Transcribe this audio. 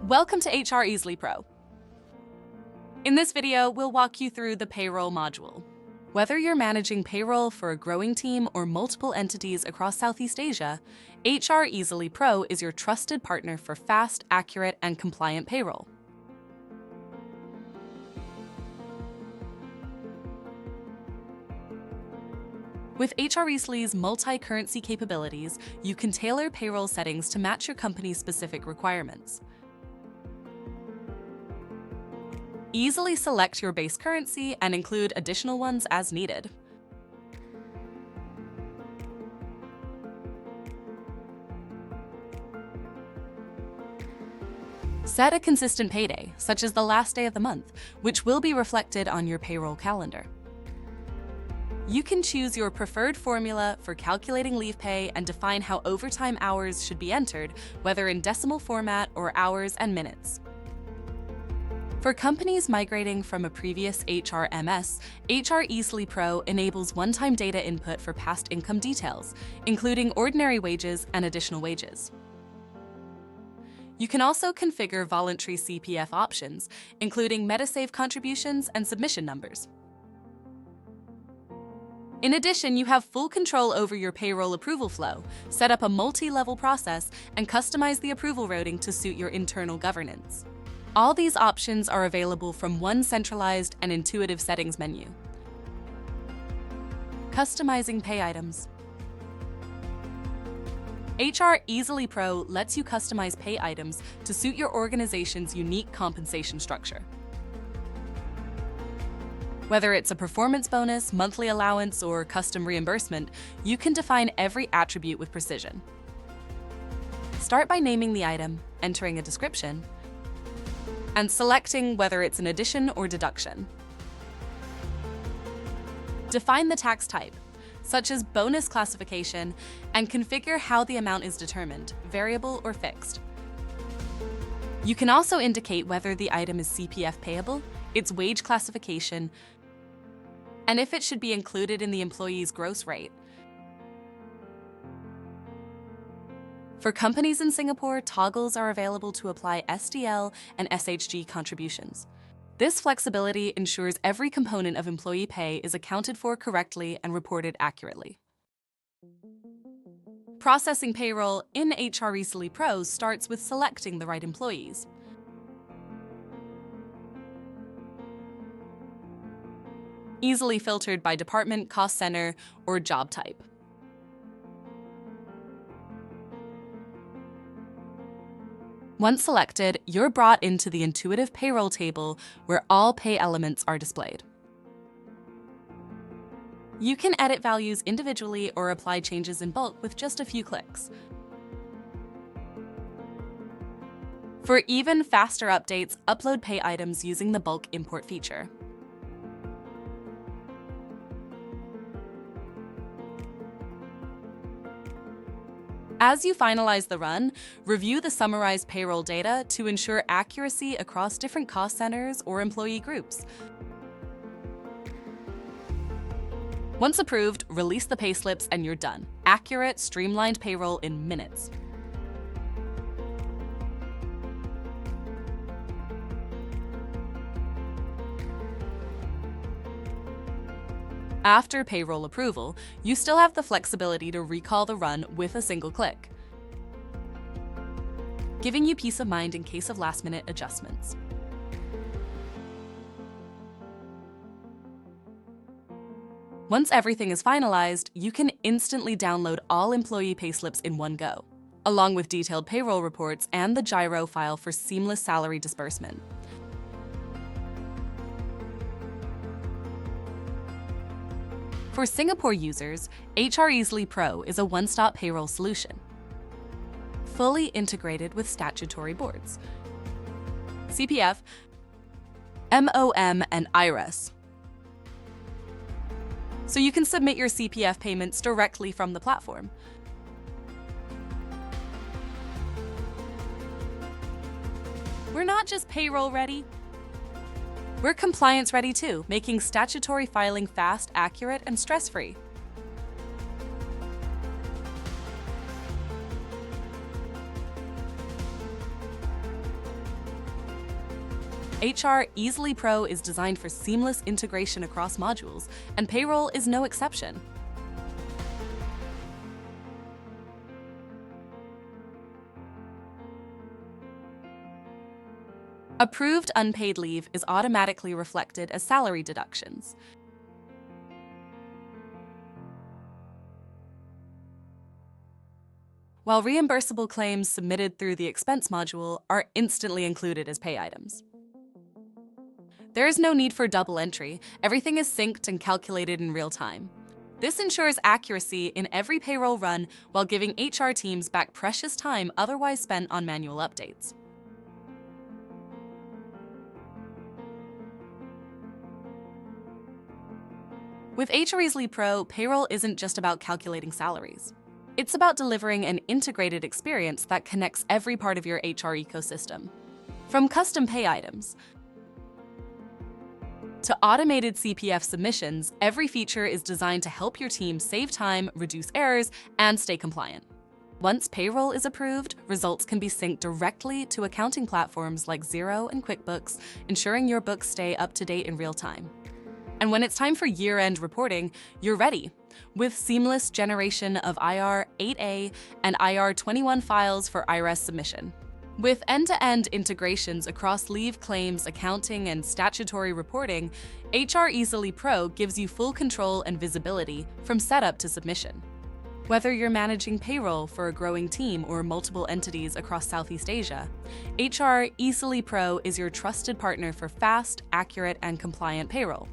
Welcome to HReasily Pro. In this video, we'll walk you through the Payroll Module. Whether you're managing payroll for a growing team or multiple entities across Southeast Asia, HReasily Pro is your trusted partner for fast, accurate, and compliant payroll. With HReasily's multi-currency capabilities, you can tailor payroll settings to match your company's specific requirements. Easily select your base currency and include additional ones as needed. Set a consistent payday, such as the last day of the month, which will be reflected on your payroll calendar. You can choose your preferred formula for calculating leave pay and define how overtime hours should be entered, whether in decimal format or hours and minutes. For companies migrating from a previous HRMS, HReasily Pro enables one-time data input for past income details, including ordinary wages and additional wages. You can also configure voluntary CPF options, including MetaSave contributions and submission numbers. In addition, you have full control over your payroll approval flow, set up a multi-level process, and customize the approval routing to suit your internal governance. All these options are available from one centralized and intuitive settings menu. Customizing pay items. HReasily Pro lets you customize pay items to suit your organization's unique compensation structure. Whether it's a performance bonus, monthly allowance, or custom reimbursement, you can define every attribute with precision. Start by naming the item, entering a description, and selecting whether it's an addition or deduction. Define the tax type, such as bonus classification, and configure how the amount is determined, variable or fixed. You can also indicate whether the item is CPF payable, its wage classification, and if it should be included in the employee's gross rate. For companies in Singapore, toggles are available to apply SDL and SHG contributions. This flexibility ensures every component of employee pay is accounted for correctly and reported accurately. Processing payroll in HReasily Pro starts with selecting the right employees. Easily filtered by department, cost center, or job type. Once selected, you're brought into the intuitive payroll table where all pay elements are displayed. You can edit values individually or apply changes in bulk with just a few clicks. For even faster updates, upload pay items using the bulk import feature. As you finalize the run, review the summarized payroll data to ensure accuracy across different cost centers or employee groups. Once approved, release the payslips and you're done. Accurate, streamlined payroll in minutes. After payroll approval, you still have the flexibility to recall the run with a single click, giving you peace of mind in case of last-minute adjustments. Once everything is finalized, you can instantly download all employee payslips in one go, along with detailed payroll reports and the GIRO file for seamless salary disbursement. For Singapore users, HReasily Pro is a one-stop payroll solution, fully integrated with statutory boards, CPF, MOM, and IRAS. So you can submit your CPF payments directly from the platform. We're not just payroll ready. We're compliance ready too, making statutory filing fast, accurate, and stress-free. HReasily Pro is designed for seamless integration across modules, and payroll is no exception. Approved unpaid leave is automatically reflected as salary deductions. While reimbursable claims submitted through the expense module are instantly included as pay items. There is no need for double entry. Everything is synced and calculated in real time. This ensures accuracy in every payroll run while giving HR teams back precious time otherwise spent on manual updates. With HReasily Pro, payroll isn't just about calculating salaries. It's about delivering an integrated experience that connects every part of your HR ecosystem. From custom pay items to automated CPF submissions, every feature is designed to help your team save time, reduce errors, and stay compliant. Once payroll is approved, results can be synced directly to accounting platforms like Xero and QuickBooks, ensuring your books stay up to date in real time. And when it's time for year-end reporting, you're ready with seamless generation of IR 8A and IR 21 files for IRAS submission. With end-to-end integrations across leave claims, accounting, and statutory reporting, HReasily Pro gives you full control and visibility from setup to submission. Whether you're managing payroll for a growing team or multiple entities across Southeast Asia, HReasily Pro is your trusted partner for fast, accurate, and compliant payroll.